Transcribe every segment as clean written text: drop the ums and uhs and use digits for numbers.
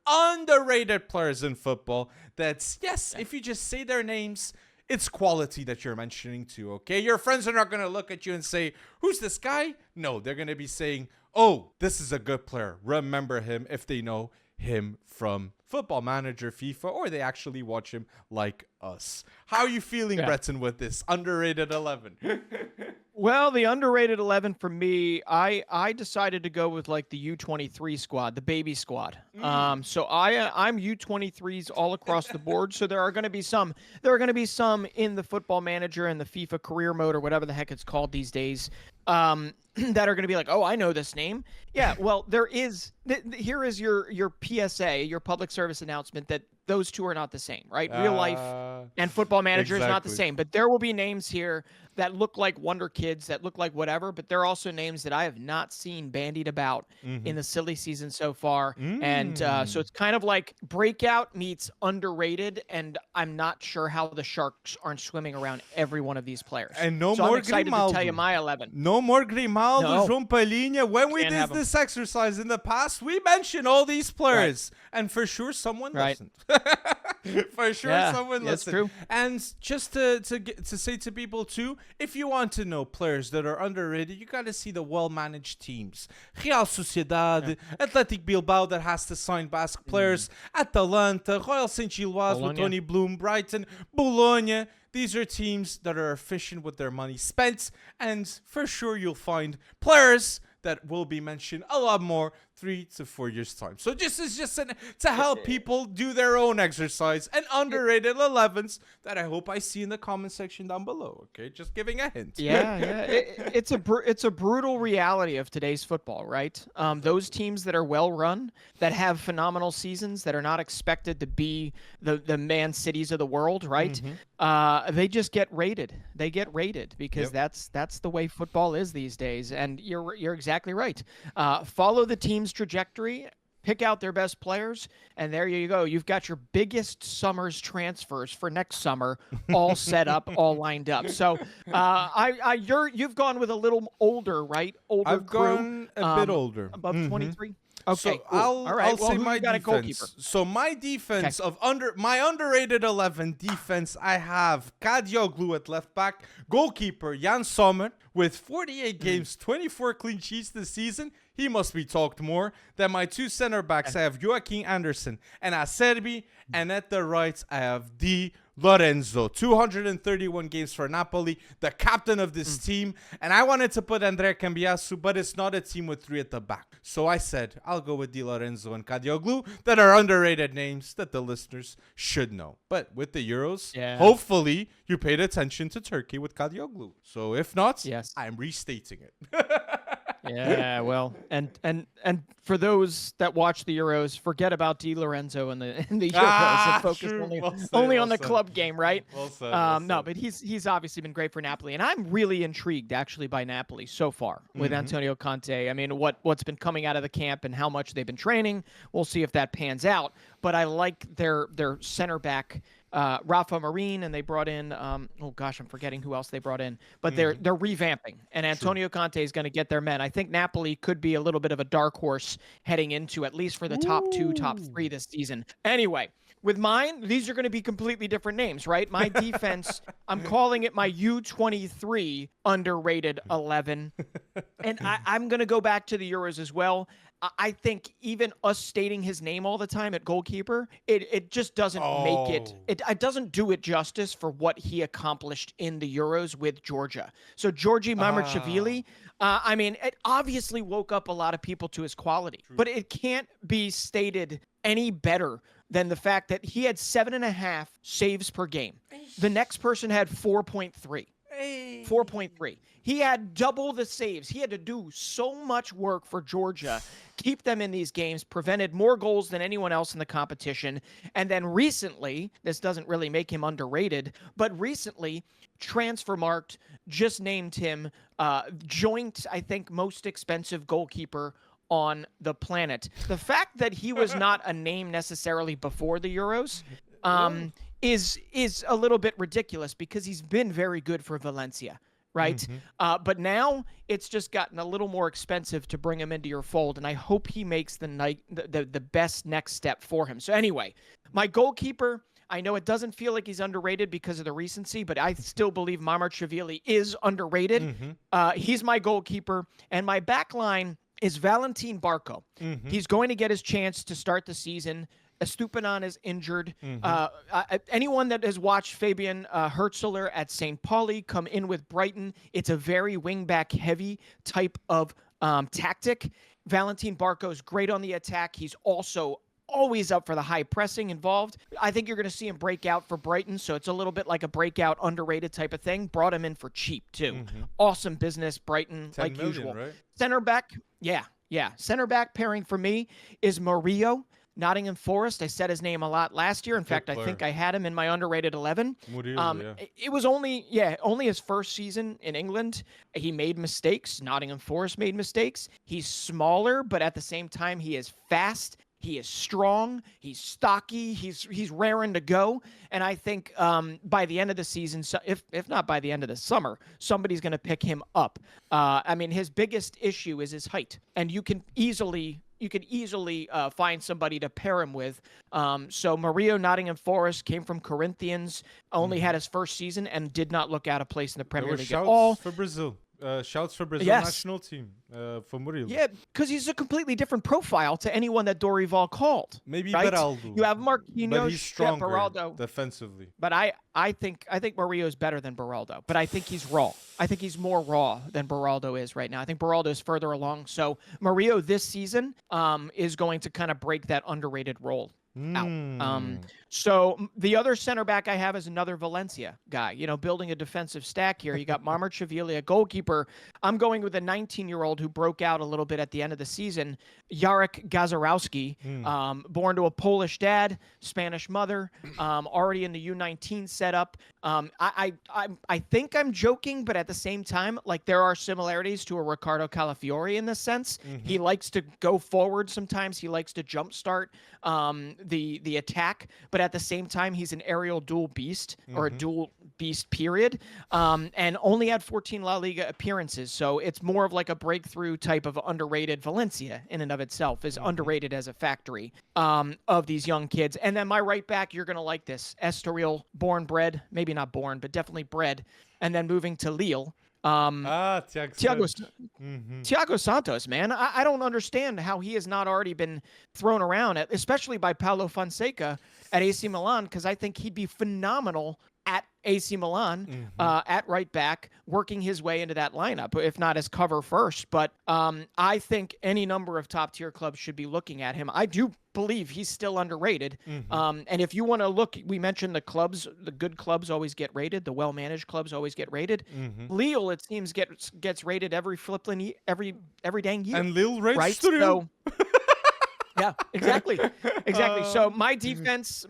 underrated players in football. That's, yes, if you just say their names, it's quality that you're mentioning too, okay? Your friends are not going to look at you and say, who's this guy? No, they're going to be saying, oh, this is a good player. Remember him if they know him from Football Manager, FIFA, or they actually watch him like us. How are you feeling, Breton, with this underrated 11? Well, the underrated 11 for me, I decided to go with like the U23 squad, the baby squad. So I'm U23s all across the board. So there are going to be some in the Football Manager and the FIFA career mode or whatever the heck it's called these days. That are going to be like, oh, I know this name. Yeah, well, there is. Here is your PSA, your public service announcement that those two are not the same, right? Real life and Football Manager is not the same. But there will be names here that look like wonder kids, that look like whatever. But there are also names that I have not seen bandied about in the silly season so far. And so it's kind of like breakout meets underrated. And I'm not sure how the Sharks aren't swimming around every one of these players. And no so more I'm excited Grimaldo. to tell you my 11. No more Grimaldo, João Palhinha. When we Can't did have 'em. this exercise in the past, we mentioned all these players. And for sure, someone listened. For sure, someone listened. That's true. And just to say to people too, if you want to know players that are underrated, you got to see the well-managed teams. Real Sociedad, Athletic Bilbao that has to sign Basque players, Atalanta, Royal Saint-Gilloise with Tony Bloom, Brighton, Bologna. These are teams that are efficient with their money spent, and for sure you'll find players that will be mentioned a lot more 3 to 4 years time. So this is just to help people do their own exercise and underrated 11s that I hope I see in the comment section down below. Okay, just giving a hint. It's a brutal reality of today's football, right? Those teams that are well run, that have phenomenal seasons, that are not expected to be the Man Cities of the world, right? They just get rated. They get rated because that's the way football is these days. And you're exactly right. Follow the team's trajectory, pick out their best players, and there you go. You've got your biggest summer's transfers for next summer all set up, all lined up. So you've gone with a little older, right? Older I've gone a bit older. Above 23? Okay, so cool. I'll say my defense. So my defense my underrated 11 defense, I have Kadioglu at left back, goalkeeper Jan Sommer with 48 games, 24 clean sheets this season. He must be talked more. Then my two center backs, I have Joaquin Anderson and Acerbi, and at the right I have Di Lorenzo, 231 games for Napoli, the captain of this team. And I wanted to put Andrea Cambiasu, but it's not a team with 3 at the back. So I said, I'll go with Di Lorenzo and Kadioglu, that are underrated names that the listeners should know. But with the Euros, hopefully you paid attention to Turkey with Kadioglu. So if not, I'm restating it. Yeah, well, and for those that watch the Euros, forget about Di Lorenzo and the Euros and focus only on the club game, right? Well said. No, but he's obviously been great for Napoli, and I'm really intrigued actually by Napoli so far with Antonio Conte. I mean, what's been coming out of the camp and how much they've been training. We'll see if that pans out. But I like their center back. Rafa Marin, and they brought in I'm forgetting who else they brought in, but they're revamping, and Antonio Conte is going to get their men. I think Napoli could be a little bit of a dark horse heading into at least for the top 2, top 3 this season. Anyway, with mine, these are going to be completely different names, right? My defense, I'm calling it my U23 underrated 11, and I'm going to go back to the Euros as well. I think even us stating his name all the time at goalkeeper, it just doesn't make it doesn't do it justice for what he accomplished in the Euros with Georgia. So Giorgi Mamardashvili, I mean, it obviously woke up a lot of people to his quality, but it can't be stated any better than the fact that he had 7.5 saves per game. The next person had 4.3. 4.3. He had double the saves. He had to do so much work for Georgia, keep them in these games, prevented more goals than anyone else in the competition. And then recently, this doesn't really make him underrated, but recently, Transfermarkt just named him joint, I think, most expensive goalkeeper on the planet. The fact that he was not a name necessarily before the Euros is a little bit ridiculous because he's been very good for Valencia. right? But now it's just gotten a little more expensive to bring him into your fold, and I hope he makes the best next step for him. So anyway, my goalkeeper, I know it doesn't feel like he's underrated because of the recency, but I still believe Mamardashvili is underrated. He's my goalkeeper, and my back line is Valentin Barco. He's going to get his chance to start the season. Estupinan is injured. Anyone that has watched Fabian Hertzler at St. Pauli come in with Brighton, it's a very wing-back heavy type of tactic. Valentin Barco is great on the attack. He's also always up for the high pressing involved. I think you're going to see him break out for Brighton, so it's a little bit like a breakout, underrated type of thing. Brought him in for cheap, too. Awesome business, Brighton, like million, usual. Right? Center back, yeah. Center back pairing for me is Murillo, Nottingham Forest. I said his name a lot last year. In fact, I think I had him in my underrated 11. It was only his first season in England. He made mistakes. Nottingham Forest made mistakes. He's smaller, but at the same time, he is fast. He is strong. He's stocky. He's raring to go. And I think by the end of the season, if not by the end of the summer, somebody's going to pick him up. I mean, his biggest issue is his height, and you can easily find somebody to pair him with. So Murillo, Nottingham Forest, came from Corinthians, only had his first season, and did not look out of place in the Premier League at all. For Brazil. Shouts for Brazil national team for Murillo. Yeah, because he's a completely different profile to anyone that Dorival called. Maybe right? Beraldo. You have Marquinhos, but he's stronger Beraldo. defensively. But I think Murillo is better than Beraldo. But I think he's raw. I think he's more raw than Beraldo is right now. I think Beraldo is further along. So Murillo this season is going to kind of break that underrated role out. So the other center back I have is another Valencia guy, building a defensive stack here. You got Mamardashvili, a goalkeeper. I'm going with a 19-year-old who broke out a little bit at the end of the season, Jarek Gazarowski, born to a Polish dad, Spanish mother, already in the U19 setup. I think I'm joking, but at the same time, like, there are similarities to a Ricardo Calafiori in this sense. He likes to go forward sometimes. He likes to jumpstart the attack, but at the same time, he's an aerial dual beast, or a dual beast period, and only had 14 La Liga appearances. So it's more of like a breakthrough type of underrated. Valencia in and of itself is underrated as a factory of these young kids. And then my right back, you're going to like this. Estoril, bred, maybe not born, but definitely bred, and then moving to Lille. Thiago Santos, man. I don't understand how he has not already been thrown around, especially by Paulo Fonseca at AC Milan, because I think he'd be phenomenal at AC Milan at right back, working his way into that lineup, if not as cover first. But I think any number of top-tier clubs should be looking at him. I do believe he's still underrated. And if you want to look, we mentioned the clubs, the good clubs always get rated. The well-managed clubs always get rated. Lille, it seems, gets rated every dang year. And Lille rates right? through. So, yeah, exactly. So my defense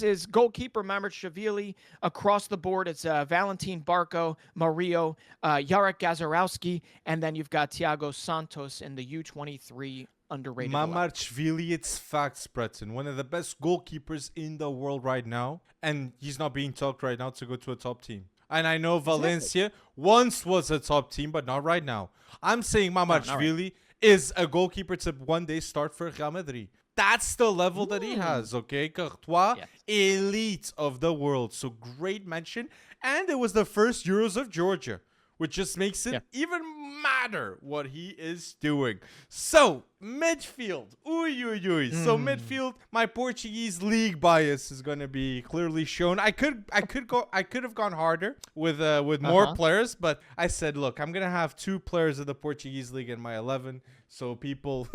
is goalkeeper Mamardashvili. Across the board, it's Valentin Barco, Murillo, Jarek Gazarowski, and then you've got Thiago Santos in the U23 underrated. Mamardashvili, it's facts, Breton. One of the best goalkeepers in the world right now, and he's not being talked right now to go to a top team. And I know Valencia once was a top team, but not right now. I'm saying Mamardashvili is a goalkeeper to one day start for Real Madrid. That's the level that he has, okay? Courtois, elite of the world. So great mention. And it was the first Euros of Georgia, which just makes it even madder what he is doing. So, midfield. So midfield, my Portuguese league bias is going to be clearly shown. I could have gone harder with more players, but I said, look, I'm going to have 2 players of the Portuguese league in my 11. So people,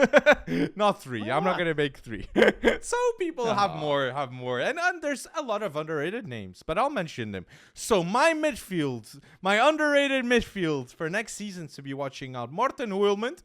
not 3. I'm not going to make 3. So people have more. And there's a lot of underrated names, but I'll mention them. So my underrated midfield for next season to be watching out. Morten Hjulmand,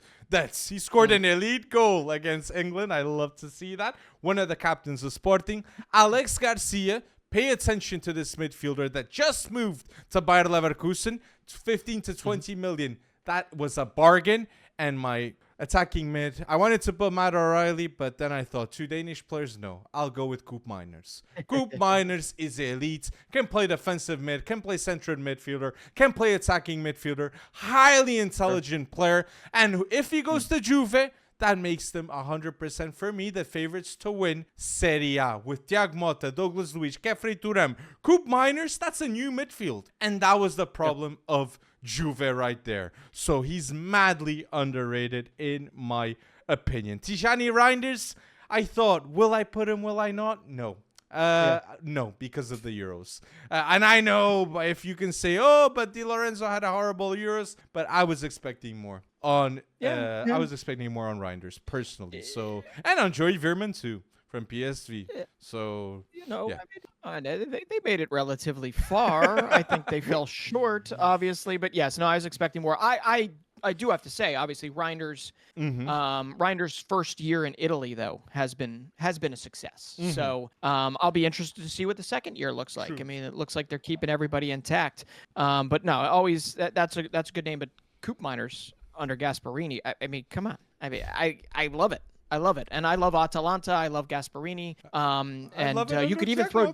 he scored an elite goal against England. I love to see that. One of the captains of Sporting. Alex Garcia. Pay attention to this midfielder that just moved to Bayer Leverkusen, 15 to 20 million. That was a bargain. And my attacking mid, I wanted to put Matt O'Reilly, but then I thought 2 Danish players, no, I'll go with Coop Miners. Coop Miners is elite, can play defensive mid, can play central midfielder, can play attacking midfielder, highly intelligent player, and if he goes to Juve, that makes them 100% for me the favorites to win Serie A with Thiago Motta, Douglas Luiz, Kefri Turem, Coop Miners. That's a new midfield, and that was the problem of Juve right there. So he's madly underrated in my opinion. Tijani Reinders, I thought, will I put him, will I not? No. No, because of the Euros. And I know if you can say, oh, but Di Lorenzo had a horrible Euros, but I was expecting more on I was expecting more on Reinders personally. So, and on Joey Veerman too from PSV. So, I mean, they made it relatively far. I think they fell short, obviously, but yes, no, I was expecting more. I do have to say, obviously, Reinders' first year in Italy, though, has been a success. So I'll be interested to see what the second year looks like. True. I mean, it looks like they're keeping everybody intact. But no, always that's a good name. But Coop Miners under Gasparini, I mean, come on. I mean, I love it. I love it. And I love Atalanta. I love Gasparini. And you could even throw...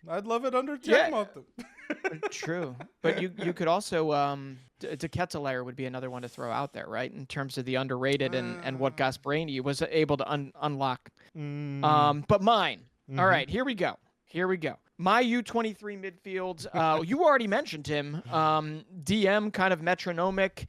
I'd love it under Thiago Motta. True. But you could also... De Ketelaere would be another one to throw out there, right? In terms of the underrated and what Gasparini was able to unlock. But mine. All right, here we go. My U23 midfield, you already mentioned him. DM, kind of metronomic,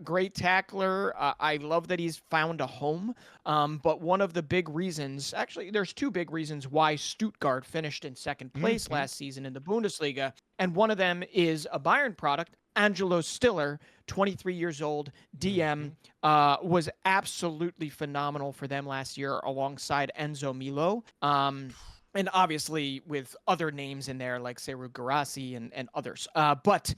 great tackler. I love that he's found a home. But one of the big reasons, actually, there's 2 big reasons why Stuttgart finished in second place last season in the Bundesliga. And one of them is a Bayern product. Angelo Stiller, 23 years old, DM, was absolutely phenomenal for them last year alongside Enzo Milo. And obviously with other names in there like Seru Guirassy and others. But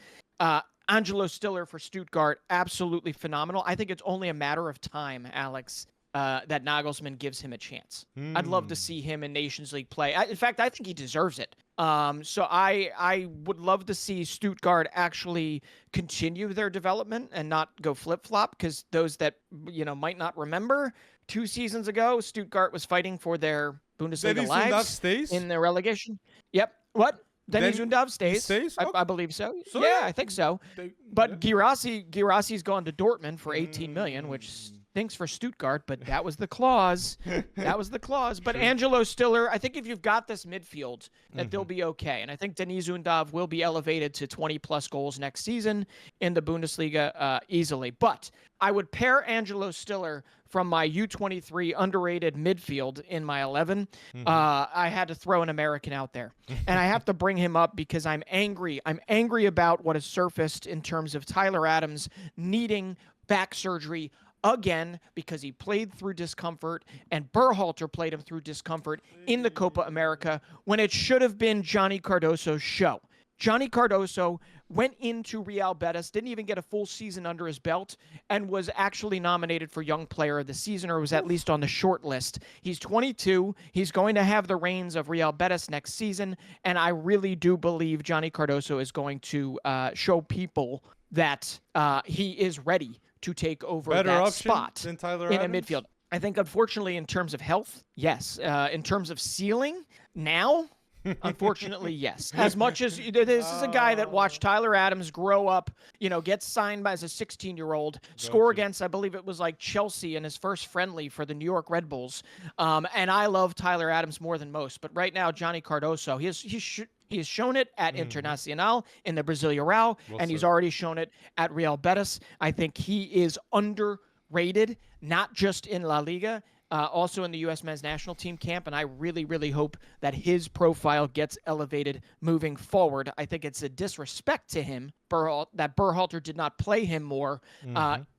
Angelo Stiller for Stuttgart, absolutely phenomenal. I think it's only a matter of time, Alex, that Nagelsmann gives him a chance. I'd love to see him in Nations League play. In fact, I think he deserves it. So I would love to see Stuttgart actually continue their development and not go flip-flop, because those that might not remember, 2 seasons ago, Stuttgart was fighting for their Bundesliga lives in the relegation. Yep. What? Dennis Undav stays. Okay. I believe so. Yeah, I think so. But Guirassy's gone to Dortmund for 18 million, which stinks for Stuttgart, but that was the clause. But Angelo Stiller, I think if you've got this midfield, that they'll be okay. And I think Denis Undav will be elevated to 20-plus goals next season in the Bundesliga easily. But I would pair Angelo Stiller from my U23 underrated midfield in my 11. I had to throw an American out there. And I have to bring him up because I'm angry. I'm angry about what has surfaced in terms of Tyler Adams needing back surgery again because he played through discomfort, and Berhalter played him through discomfort in the Copa America when it should have been Johnny Cardoso's show. Johnny Cardoso went into Real Betis, didn't even get a full season under his belt, and was actually nominated for Young Player of the Season, or was at least on the short list. He's 22. He's going to have the reins of Real Betis next season, and I really do believe Johnny Cardoso is going to show people that he is ready to take over that spot in a midfield. I think, unfortunately, in terms of health, yes. In terms of ceiling, now... Unfortunately, yes. As much as this is a guy that watched Tyler Adams grow up, get signed as a 16-year-old, score against, I believe it was like Chelsea in his first friendly for the New York Red Bulls. And I love Tyler Adams more than most. But right now, Johnny Cardoso, he has shown it at Internacional in the Brasileirão, and he's already shown it at Real Betis. I think he is underrated, not just in La Liga, also in the U.S. men's national team camp, and I really, really hope that his profile gets elevated moving forward. I think it's a disrespect to him that Berhalter did not play him more,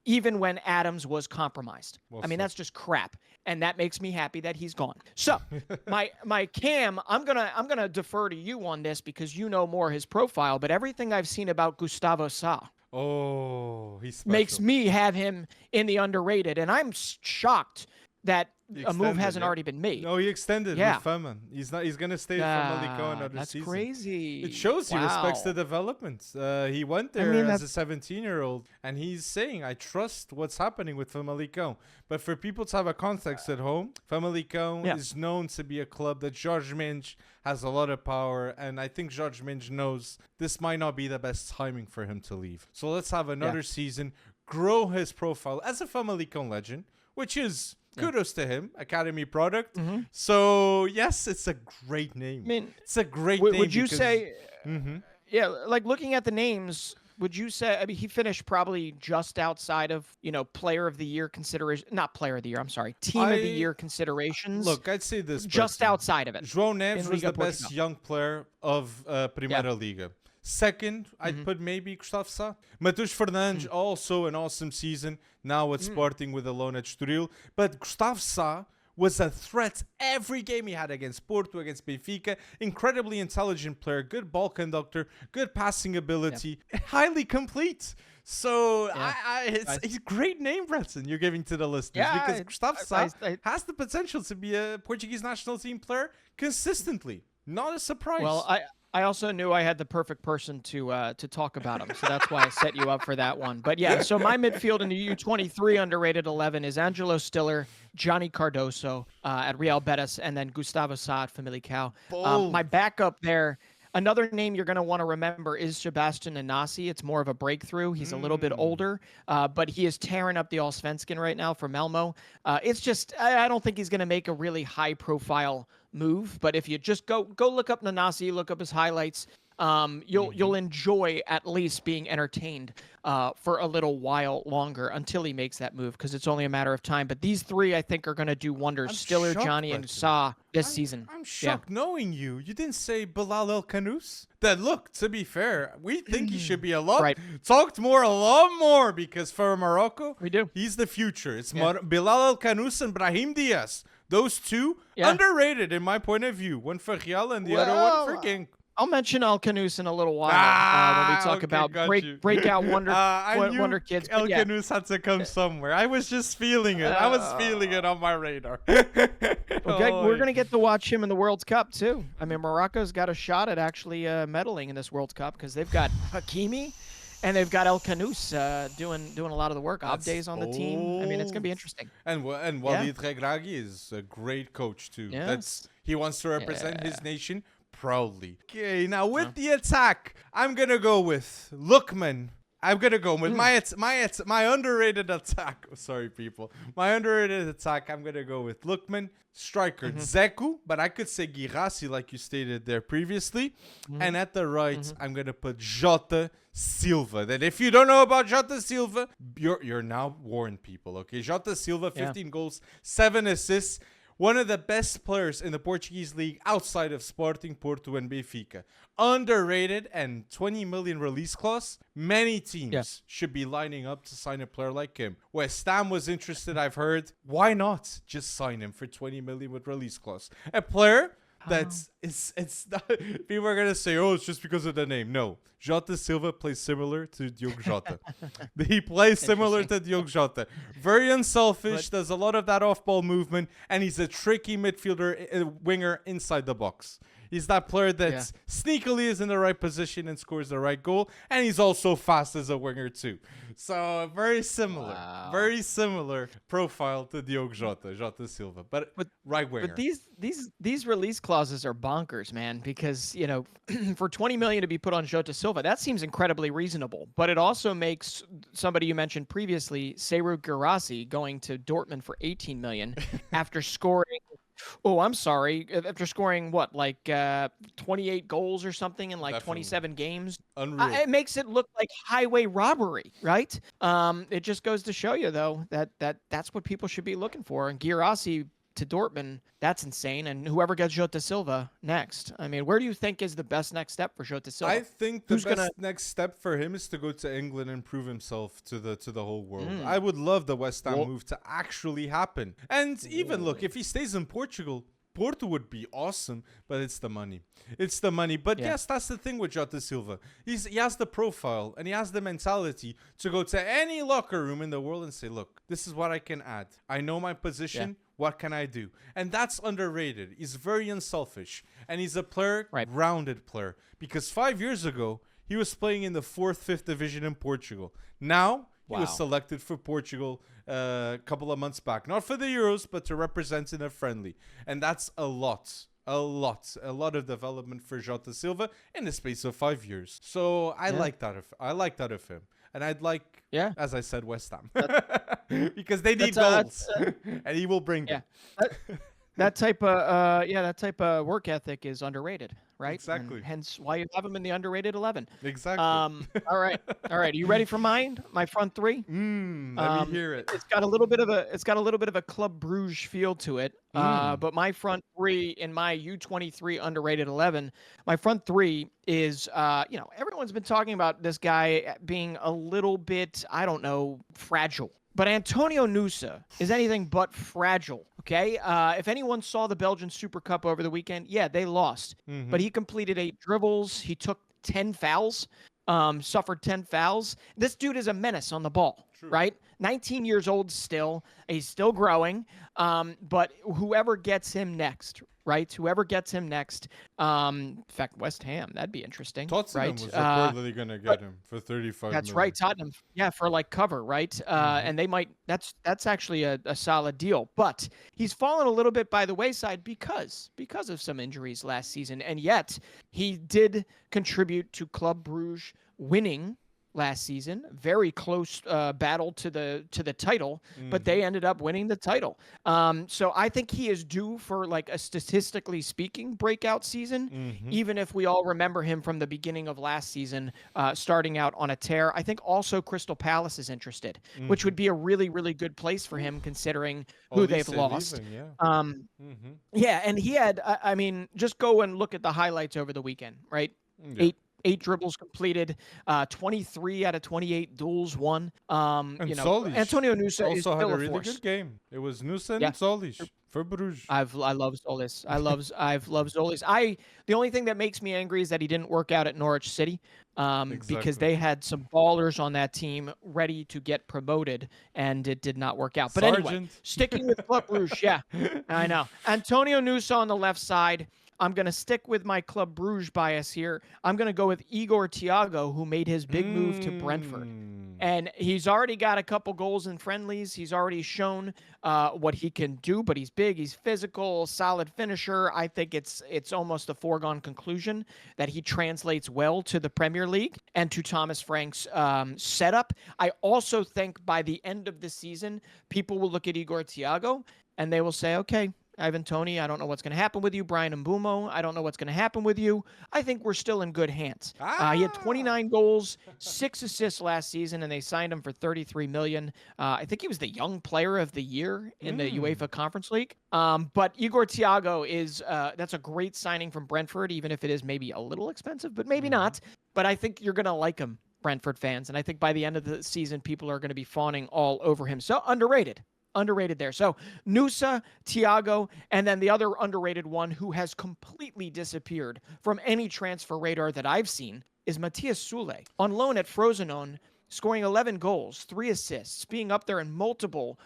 even when Adams was compromised. That's just crap, and that makes me happy that he's gone. So, my Cam, I'm gonna defer to you on this because you know more his profile. But everything I've seen about Gustavo Sa, he's special. Makes me have him in the underrated, and I'm shocked that a move Extended, hasn't yeah. already been made. No, he extended Yeah. with Feman. He's not. He's gonna stay for Famalicão another That's season. crazy. It shows he respects the Wow. development. He went there as a 17-year-old, and he's saying, "I trust what's happening with Famalicão." But for people to have a context at home, Famalicão is known to be a club that Jorge Mendes has a lot of power, and I think Jorge Mendes knows this might not be the best timing for him to leave. So let's have another season, grow his profile as a Famalicão legend, which is kudos to him, academy product. So yes, it's a great name. I mean, it's a great name. Would you say, like looking at the names, would you say, I mean, he finished probably just outside of, player of the year consideration, not player of the year, I'm sorry, team of the year considerations. Look, I'd say this. Just outside of it. João Neves was the best young player of Primeira Liga. Second, I'd put maybe Gustavo Sá. Matheus Fernandes, also an awesome season. Now at Sporting with a loan at Estoril. But Gustavo Sá was a threat every game he had against Porto, against Benfica. Incredibly intelligent player, good ball conductor, good passing ability, highly complete. So it's a great name, Bretson, you're giving to the listeners. Because Gustavo Sá has the potential to be a Portuguese national team player consistently. Not a surprise. Well, I also knew I had the perfect person to talk about him, so that's why I set you up for that one. But yeah, so my midfield in the U23 underrated 11 is Angelo Stiller, Johnny Cardoso at Real Betis, and then Gustavo Sá at Famalicão. My backup there, another name you're going to want to remember is Sebastian Nanasi. It's more of a breakthrough. He's a little bit older, but he is tearing up the Allsvenskan right now for Malmo. It's just, I don't think he's going to make a really high-profile move, but if you just go look up Nanasi, look up his highlights, you'll enjoy at least being entertained for a little while longer until he makes that move, because it's only a matter of time. But these three, I think, are going to do wonders. Stiller, Johnny, and Sá this season. I'm shocked knowing you. You didn't say Bilal El Kanous. That, look, to be fair, we think he should be a lot talked more, a lot more, because for Morocco, we do. He's the future. It's Bilal El Kanous and Brahim Diaz. Those two, underrated in my point of view. One for Real and the other one for Genk. I'll mention El Kanous in a little while when we talk about breakout wonder kids. El Kanous had to come somewhere. I was just feeling it. I was feeling it on my radar. Okay, we're going to get to watch him in the World Cup, too. I mean, Morocco's got a shot at actually medaling in this World Cup because they've got Hakimi and they've got El Kanous doing a lot of the work. Abde's on the team. I mean, it's going to be interesting. And Walid Regragui is a great coach, too. He wants to represent his nation proudly. Okay, now with the attack, I'm going to go with Lookman. I'm going to go with my underrated attack. Oh, sorry, people. My underrated attack, I'm going to go with Lookman. Striker, Zeku, but I could say Guirassy like you stated there previously. And at the right, I'm going to put Jota Silva. That if you don't know about Jota Silva, you're now warned, people, okay? Jota Silva, 15 goals, 7 assists. One of the best players in the Portuguese league outside of Sporting, Porto, and Benfica. Underrated and 20 million release clause. Many teams should be lining up to sign a player like him. West Ham was interested, I've heard. Why not just sign him for 20 million with release clause? A player that's it's not, people are gonna say, oh, it's just because of the name. No, Jota Silva plays similar to Diogo Jota. He plays similar to Diogo Jota. Very unselfish, does a lot of that off-ball movement, and he's a tricky midfielder, winger inside the box. He's that player that sneakily is in the right position and scores the right goal. And he's also fast as a winger too. So very similar profile to Diogo Jota Silva, but right winger. But these release clauses are bonkers, man, because, for 20 million to be put on Jota Silva, that seems incredibly reasonable. But it also makes somebody you mentioned previously, Serhou Guirassy, going to Dortmund for 18 million after scoring. Oh, I'm sorry. After scoring, 28 goals or something in 27 games? Unreal. It makes it look like highway robbery, right? It just goes to show you, though, that's what people should be looking for. And Guirassy to Dortmund, that's insane. And whoever gets Jota Silva next. I mean, where do you think is the best next step for Jota Silva? I think the best next step for him is to go to England and prove himself to the whole world. I would love the West Ham move to actually happen. And even look, if he stays in Portugal, Porto would be awesome, but it's the money. It's the money. But yes, that's the thing with Jota Silva. He has the profile and he has the mentality to go to any locker room in the world and say, look, this is what I can add. I know my position. What can I do? And that's underrated. He's very unselfish. And he's a player, grounded player. Because 5 years ago, he was playing in the 4th, 5th division in Portugal. Now, he was selected for Portugal a couple of months back. Not for the Euros, but to represent in a friendly. And that's a lot of development for Jota Silva in the space of 5 years. So I like that of him. And I'd like, as I said, West Ham. Because they need goals. And he will bring them. That type of work ethic is underrated, right? Exactly. And hence why you have him in the underrated 11. Exactly. All right. Are you ready for mine? My front three? Let me hear it. It's got a little bit of a Club Bruges feel to it. But my front three in my U23 underrated 11, my front three is everyone's been talking about this guy being a little bit, I don't know, fragile. But Antonio Nusa is anything but fragile, okay? If anyone saw the Belgian Super Cup over the weekend, they lost. But he completed 8 dribbles. He took 10 fouls, suffered 10 fouls. This dude is a menace on the ball, right? 19 years old still. He's still growing. But whoever gets him next, right? Whoever gets him next. In fact, West Ham, that'd be interesting. Tottenham was reportedly going to get him for 35 That's million. right, Tottenham. Yeah, for like cover, right? And they might. That's actually a solid deal. But he's fallen a little bit by the wayside because of some injuries last season, and yet he did contribute to Club Bruges winning last season. Very close battle to the title, but they ended up winning the title. So I think he is due for like a statistically speaking breakout season, even if we all remember him from the beginning of last season, starting out on a tear. I think also Crystal Palace is interested, which would be a really, really good place for him considering who they've lost. Yeah, and he had, I mean, just go and look at the highlights over the weekend, right? 8 dribbles completed, 23 out of 28 duels won. And Solis Antonio Nusa also is still had a a really force. good game. It was Nusa and Solis for Bruges. I love Solis. I've loved Solis. The only thing that makes me angry is that he didn't work out at Norwich City, because they had some ballers on that team ready to get promoted, and it did not work out. But anyway, sticking with Club Bruges, I know. Antonio Nusa on the left side. I'm going to stick with my Club Bruges bias here. I'm going to go with Igor Thiago, who made his big move to Brentford. And he's already got a couple goals in friendlies. He's already shown what he can do, but he's big, he's physical, solid finisher. I think it's almost a foregone conclusion that he translates well to the Premier League and to Thomas Frank's setup. I also think by the end of the season, people will look at Igor Thiago and they will say, okay, Ivan Toney, I don't know what's going to happen with you. Brian Mbeumo, I don't know what's going to happen with you. I think we're still in good hands. He had 29 goals, 6 assists last season, and they signed him for $33 million. I think he was the Young Player of the Year in the UEFA Conference League. But Igor Thiago is that's a great signing from Brentford, even if it is maybe a little expensive, but maybe not. But I think you're going to like him, Brentford fans. And I think by the end of the season, people are going to be fawning all over him. So underrated there. So Nusa, Thiago, and then the other underrated one who has completely disappeared from any transfer radar that I've seen is Matthias Sule, on loan at Frosinone, scoring 11 goals, 3 assists, being up there in multiple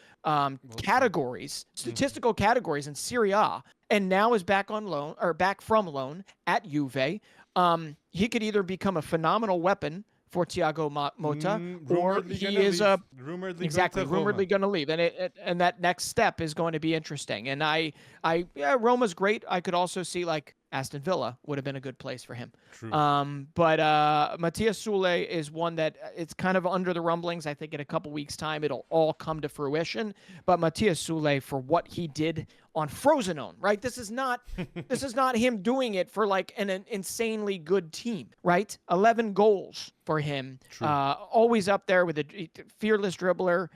categories, statistical categories in Serie A, and now is back on loan or back from loan at Juve. He could either become a phenomenal weapon for Thiago Motta, or he is rumoredly going to leave, and that next step is going to be interesting. And Roma's great. I could also see like Aston Villa would have been a good place for him. But Matthias Sule is one that it's kind of under the rumblings. I think in a couple weeks' time it'll all come to fruition. But Matthias Sule, for what he did on Frosinone, right? This is not him doing it for like an insanely good team, right? 11 goals for him. Always up there with a fearless dribbler,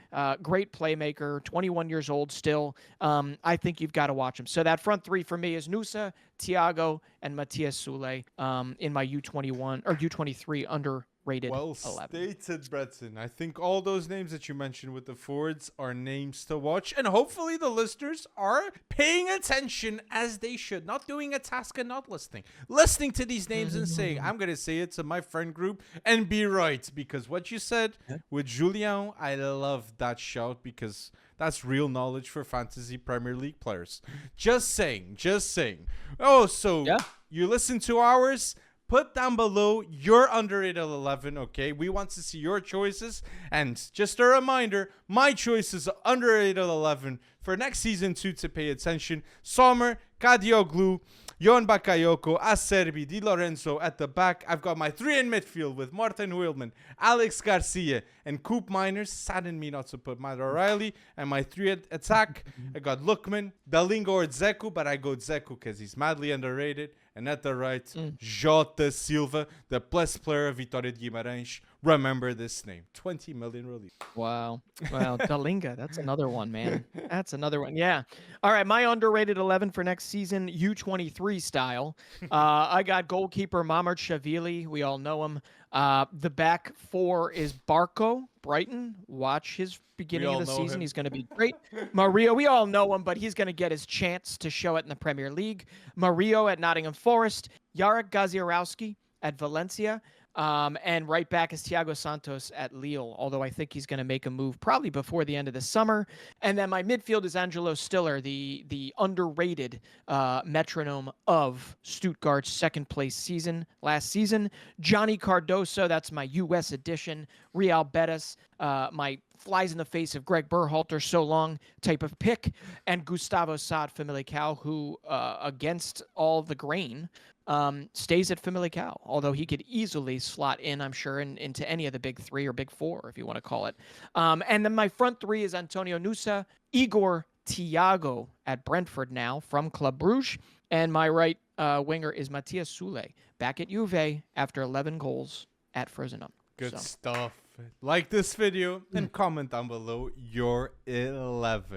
great playmaker, 21 years old still. I think you've got to watch him. So that front three for me is Nusa, Thiago, and Matthias Sule in my U21 or U23 rated Well 11. stated, Breton. I think all those names that you mentioned with the forwards are names to watch. And hopefully the listeners are paying attention as they should. Not doing a task and not listening. Listening to these names and saying, I'm going to say it to my friend group and be right. Because what you said with Julien, I love that shout because that's real knowledge for fantasy Premier League players. Just saying. Oh, so you listen to ours. Put down below your underrated 11, okay? We want to see your choices. And just a reminder, my choice is underrated 11 for next season 2 to pay attention. Sommer, Kadioglu, Jon Bakayoko, Acerbi, Di Lorenzo at the back. I've got my 3 in midfield with Morten Hjulmand, Alex Garcia, and Coop Miners. Saddened me not to put Matt O'Reilly. And my 3 at attack, I got Lookman, Dalingo or Dzeko, but I go Dzeko because he's madly underrated. And at the right, Jota Silva, the best player of Vitória de Guimarães. Remember this name. 20 million release. Wow. Dalinga, that's another one, man. That's another one. Yeah. All right, my underrated 11 for next season, U23 style. I got goalkeeper Mamardashvili. We all know him. The back 4 is Barco, Brighton. Watch his beginning of the season. He's going to be great. Mario, we all know him, but he's going to get his chance to show it in the Premier League. Mario at Nottingham Forest. Jarek Gaziorowski at Valencia. And right back is Thiago Santos at Lille, although I think he's going to make a move probably before the end of the summer. And then my midfield is Angelo Stiller, the underrated metronome of Stuttgart's second-place season last season. Johnny Cardoso, that's my U.S. edition. Real Betis, my flies in the face of Greg Berhalter so long type of pick. And Gustavo Saad Famalicão, who, against all the grain, stays at Famalicão, although he could easily slot in, I'm sure, into any of the big 3 or big 4, if you want to call it. And then my front 3 is Antonio Nusa, Igor Thiago at Brentford now from Club Brugge, and my right winger is Matías Sule, back at Juve after 11 goals at Frosinone. Good stuff. Like this video and comment down below your 11.